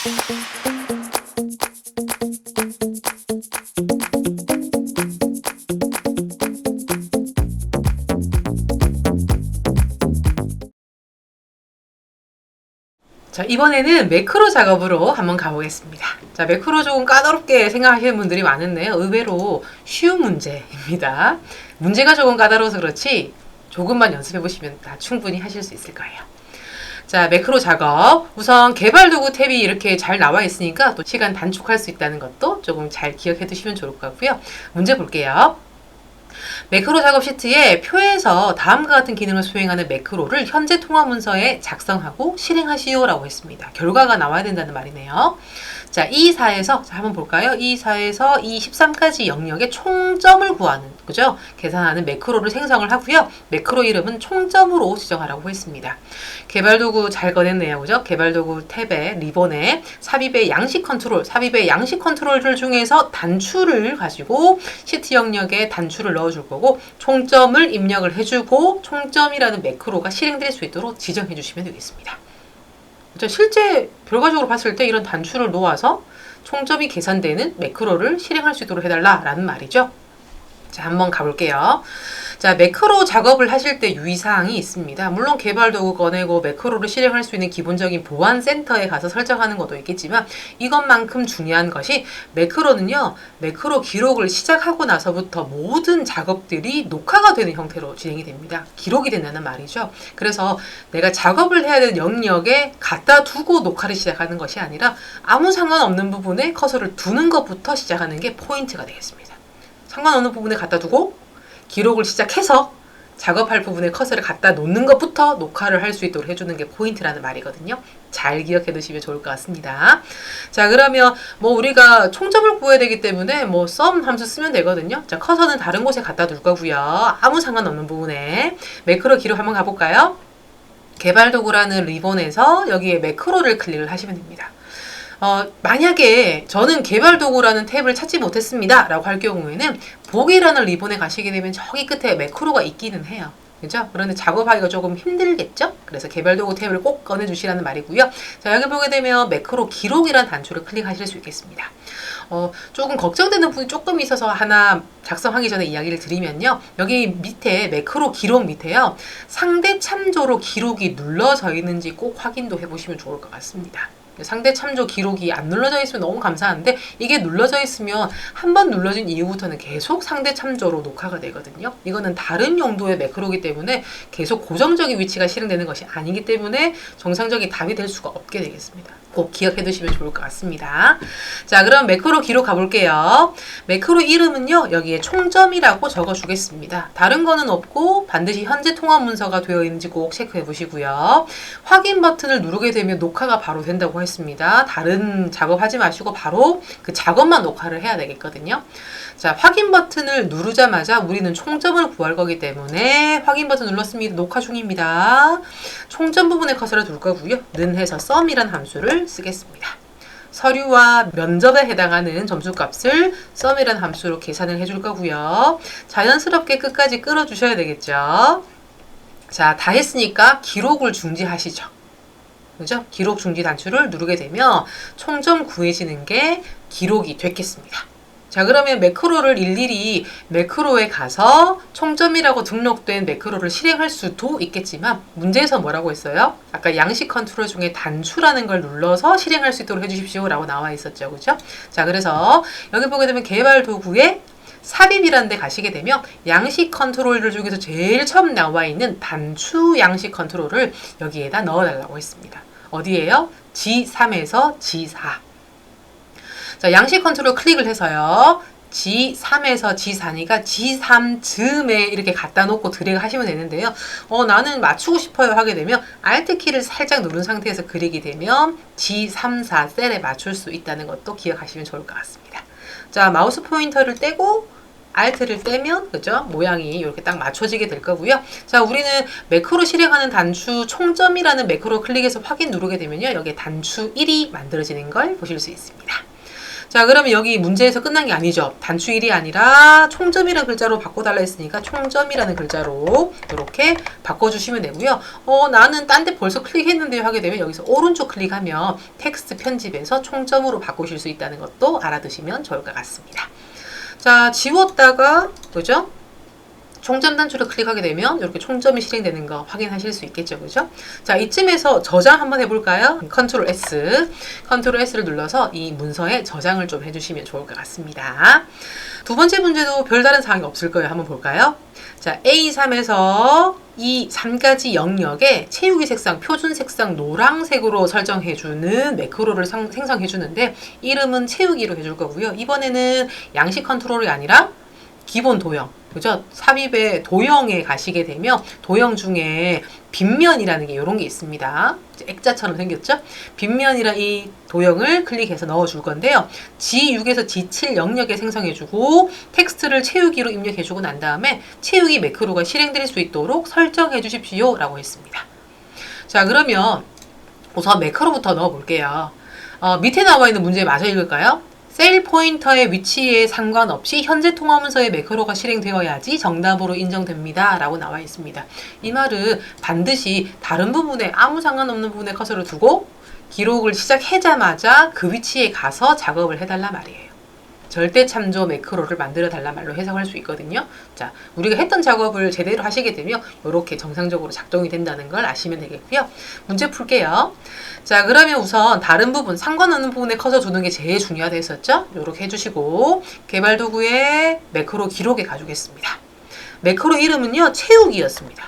자, 이번에는 매크로 작업으로 한번 가보겠습니다. 자, 매크로 조금 까다롭게 생각하시는 분들이 많은데요. 의외로 쉬운 문제입니다. 문제가 조금 까다로워서 그렇지 조금만 연습해 보시면 다 충분히 하실 수 있을 거예요. 자, 매크로 작업. 우선 개발 도구 탭이 이렇게 잘 나와 있으니까 또 시간 단축할 수 있다는 것도 조금 잘 기억해 두시면 좋을 것 같고요. 문제 볼게요. 매크로 작업 시트에 표에서 다음과 같은 기능을 수행하는 매크로를 현재 통화 문서에 작성하고 실행하시오 라고 했습니다. 결과가 나와야 된다는 말이네요. 자, E4에서 한번 볼까요? E4에서 E13까지 영역의 총점을 구하는, 그죠? 계산하는 매크로를 생성을 하고요. 매크로 이름은 총점으로 지정하라고 했습니다. 개발도구 잘 꺼냈네요. 그죠? 개발도구 탭에 리본에 삽입의 양식 컨트롤, 삽입의 양식 컨트롤들 중에서 단추를 가지고 시트 영역에 단추를 넣어줄 거고 총점을 입력을 해주고 총점이라는 매크로가 실행될 수 있도록 지정해 주시면 되겠습니다. 실제 결과적으로 봤을 때 이런 단추를 놓아서 총점이 계산되는 매크로를 실행할 수 있도록 해달라라는 말이죠. 자, 한번 가볼게요. 자, 매크로 작업을 하실 때 유의사항이 있습니다. 물론 개발 도구 꺼내고 매크로를 실행할 수 있는 기본적인 보안 센터에 가서 설정하는 것도 있겠지만 이것만큼 중요한 것이 매크로는요, 매크로 기록을 시작하고 나서부터 모든 작업들이 녹화가 되는 형태로 진행이 됩니다. 기록이 된다는 말이죠. 그래서 내가 작업을 해야 되는 영역에 갖다 두고 녹화를 시작하는 것이 아니라 아무 상관없는 부분에 커서를 두는 것부터 시작하는 게 포인트가 되겠습니다. 상관없는 부분에 갖다 두고 기록을 시작해서 작업할 부분에 커서를 갖다 놓는 것부터 녹화를 할 수 있도록 해주는 게 포인트라는 말이거든요. 잘 기억해 두시면 좋을 것 같습니다. 자, 그러면 우리가 총점을 구해야 되기 때문에 sum 함수 쓰면 되거든요. 자, 커서는 다른 곳에 갖다 둘 거고요. 아무 상관없는 부분에 매크로 기록 한번 가볼까요? 개발 도구라는 리본에서 여기에 매크로를 클릭을 하시면 됩니다. 만약에 저는 개발 도구라는 탭을 찾지 못했습니다 라고 할 경우에는 보기라는 리본에 가시게 되면 저기 끝에 매크로가 있기는 해요. 그죠? 그런데 작업하기가 조금 힘들겠죠? 그래서 개발 도구 탭을 꼭 꺼내 주시라는 말이고요. 자, 여기 보게 되면 매크로 기록이라는 단추를 클릭하실 수 있겠습니다. 조금 걱정되는 부분이 조금 있어서 하나 작성하기 전에 이야기를 드리면요. 여기 밑에 매크로 기록 밑에요. 상대 참조로 기록이 눌러져 있는지 꼭 확인도 해보시면 좋을 것 같습니다. 상대 참조 기록이 안 눌러져 있으면 너무 감사한데 이게 눌러져 있으면 한번 눌러진 이후부터는 계속 상대 참조로 녹화가 되거든요. 이거는 다른 용도의 매크로이기 때문에 계속 고정적인 위치가 실행되는 것이 아니기 때문에 정상적인 답이 될 수가 없게 되겠습니다. 꼭 기억해 두시면 좋을 것 같습니다. 자, 그럼 매크로 기록 가볼게요. 매크로 이름은요, 여기에 총점이라고 적어주겠습니다. 다른 거는 없고 반드시 현재 통화 문서가 되어 있는지 꼭 체크해 보시고요. 확인 버튼을 누르게 되면 녹화가 바로 된다고 했습니다. 다른 작업하지 마시고 바로 그 작업만 녹화를 해야 되겠거든요. 자, 확인 버튼을 누르자마자 우리는 총점을 구할 거기 때문에 확인 버튼 눌렀습니다. 녹화 중입니다. 총점 부분에 커서를 둘 거고요. 는 해서 sum이란 함수를 쓰겠습니다. 서류와 면접에 해당하는 점수값을 sum이란 함수로 계산을 해줄 거고요. 자연스럽게 끝까지 끌어주셔야 되겠죠. 자, 다 했으니까 기록을 중지하시죠. 그죠? 기록 중지 단추를 누르게 되면 총점 구해지는 게 기록이 됐겠습니다. 자, 그러면 매크로를 일일이 매크로에 가서 총점이라고 등록된 매크로를 실행할 수도 있겠지만 문제에서 뭐라고 했어요? 아까 양식 컨트롤 중에 단추라는 걸 눌러서 실행할 수 있도록 해주십시오 라고 나와 있었죠. 그죠? 자, 그래서 여기 보게 되면 개발 도구에 삽입이라는 데 가시게 되면 양식 컨트롤들 중에서 제일 처음 나와 있는 단추 양식 컨트롤을 여기에다 넣어달라고 했습니다. 어디에요? G3에서 G4. 자, 양식 컨트롤 클릭을 해서요. G3에서 G4니까 G3 즈음에 이렇게 갖다 놓고 드래그 하시면 되는데요. 나는 맞추고 싶어요 하게 되면 Alt 키를 살짝 누른 상태에서 그리게 되면 G3, 4 셀에 맞출 수 있다는 것도 기억하시면 좋을 것 같습니다. 자, 마우스 포인터를 떼고 Alt를 떼면 그죠? 모양이 이렇게 딱 맞춰지게 될 거고요. 자, 우리는 매크로 실행하는 단추 총점이라는 매크로 클릭해서 확인 누르게 되면요. 여기에 단추 1이 만들어지는 걸 보실 수 있습니다. 자, 그러면 여기 문제에서 끝난 게 아니죠. 단추 1이 아니라 총점이라는 글자로 바꿔달라 했으니까 총점이라는 글자로 이렇게 바꿔주시면 되고요. 나는 딴 데 벌써 클릭했는데요 하게 되면 여기서 오른쪽 클릭하면 텍스트 편집에서 총점으로 바꾸실 수 있다는 것도 알아두시면 좋을 것 같습니다. 자, 지웠다가 그죠? 총점 단추를 클릭하게 되면 이렇게 총점이 실행되는 거 확인하실 수 있겠죠. 그죠? 자, 이쯤에서 저장 한번 해볼까요? 컨트롤 S. 컨트롤 S를 눌러서 이 문서에 저장을 좀 해주시면 좋을 것 같습니다. 두 번째 문제도 별다른 사항이 없을 거예요. 한번 볼까요? 자, A3에서 이 3가지 영역에 채우기 색상, 표준 색상 노란색으로 설정해주는 매크로를 생성해주는데 이름은 채우기로 해줄 거고요. 이번에는 양식 컨트롤이 아니라 기본 도형, 그죠? 삽입의 도형에 가시게 되면 도형 중에 빗면이라는 게 이런 게 있습니다. 액자처럼 생겼죠? 빗면이라 이 도형을 클릭해서 넣어줄 건데요. G6에서 G7 영역에 생성해주고 텍스트를 채우기로 입력해주고 난 다음에 채우기 매크로가 실행될 수 있도록 설정해 주십시오 라고 했습니다. 자, 그러면 우선 매크로부터 넣어볼게요. 밑에 나와 있는 문제 마저 읽을까요? 셀 포인터의 위치에 상관없이 현재 통화 문서의 매크로가 실행되어야지 정답으로 인정됩니다 라고 나와 있습니다. 이 말은 반드시 다른 부분에 아무 상관없는 부분에 커서를 두고 기록을 시작하자마자 그 위치에 가서 작업을 해달라 말이에요. 절대 참조 매크로를 만들어 달라 말로 해석할 수 있거든요. 자, 우리가 했던 작업을 제대로 하시게 되면 이렇게 정상적으로 작동이 된다는 걸 아시면 되겠고요. 문제 풀게요. 자, 그러면 우선 다른 부분, 상관없는 부분에 커서 두는 게 제일 중요하다 했었죠? 이렇게 해주시고 개발 도구에 매크로 기록에 가주겠습니다. 매크로 이름은요, 채우기였습니다.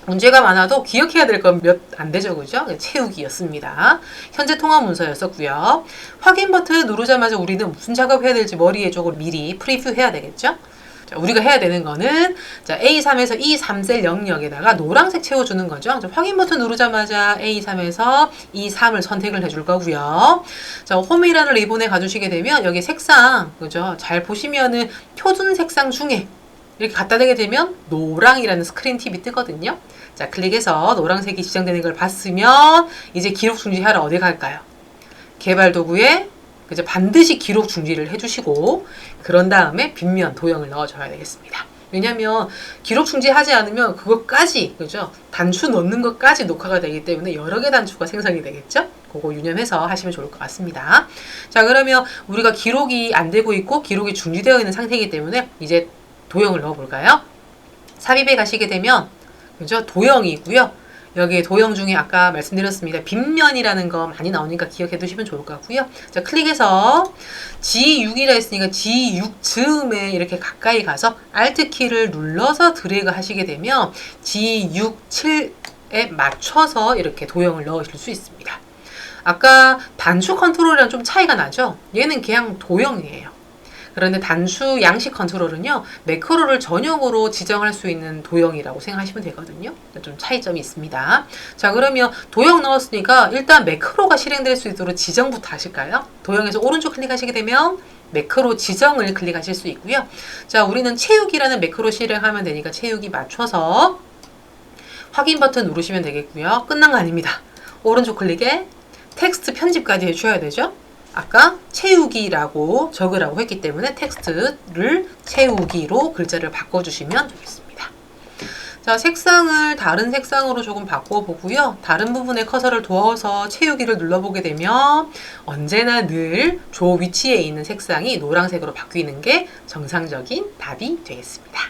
문제가 많아도 기억해야 될 건 몇 안 되죠, 그죠? 채우기였습니다. 현재 통화 문서였었고요. 확인 버튼 누르자마자 우리는 무슨 작업해야 될지 머리에 조금 미리 프리뷰 해야 되겠죠? 자, 우리가 해야 되는 거는 자, A3에서 E3셀 영역에다가 노란색 채워주는 거죠. 자, 확인 버튼 누르자마자 A3에서 E3을 선택을 해줄 거고요. 자, 홈이라는 리본에 가주시게 되면 여기 색상, 그죠? 잘 보시면은 표준 색상 중에 이렇게 갖다 대게 되면 노랑이라는 스크린 팁이 뜨거든요. 자, 클릭해서 노란색이 지정되는 걸 봤으면 이제 기록 중지하러 어디 갈까요? 개발 도구에 그죠? 반드시 기록 중지를 해주시고 그런 다음에 빗면 도형을 넣어줘야 되겠습니다. 왜냐하면 기록 중지하지 않으면 그것까지 그죠? 단추 넣는 것까지 녹화가 되기 때문에 여러 개 단추가 생성이 되겠죠? 그거 유념해서 하시면 좋을 것 같습니다. 자, 그러면 우리가 기록이 안 되고 있고 기록이 중지되어 있는 상태이기 때문에 이제 도형을 넣어볼까요? 삽입에 가시게 되면 그죠? 도형이 있고요. 여기 도형 중에 아까 말씀드렸습니다. 빗면이라는 거 많이 나오니까 기억해 두시면 좋을 것 같고요. 자, 클릭해서 G6이라 했으니까 G6 즈음에 이렇게 가까이 가서 Alt 키를 눌러서 드래그 하시게 되면 G6, 7에 맞춰서 이렇게 도형을 넣으실 수 있습니다. 아까 단추 컨트롤이랑 좀 차이가 나죠? 얘는 그냥 도형이에요. 그런데 단추 양식 컨트롤은요, 매크로를 전용으로 지정할 수 있는 도형이라고 생각하시면 되거든요. 좀 차이점이 있습니다. 자, 그러면 도형 넣었으니까 일단 매크로가 실행될 수 있도록 지정부터 하실까요? 도형에서 오른쪽 클릭하시게 되면 매크로 지정을 클릭하실 수 있고요. 자, 우리는 채우기라는 매크로 실행하면 되니까 채우기 맞춰서 확인 버튼 누르시면 되겠고요. 끝난 거 아닙니다. 오른쪽 클릭에 텍스트 편집까지 해주셔야 되죠. 아까 채우기라고 적으라고 했기 때문에 텍스트를 채우기로 글자를 바꿔주시면 되겠습니다. 자, 색상을 다른 색상으로 조금 바꿔보고요. 다른 부분에 커서를 두어서 채우기를 눌러보게 되면 언제나 늘 조 위치에 있는 색상이 노란색으로 바뀌는 게 정상적인 답이 되겠습니다.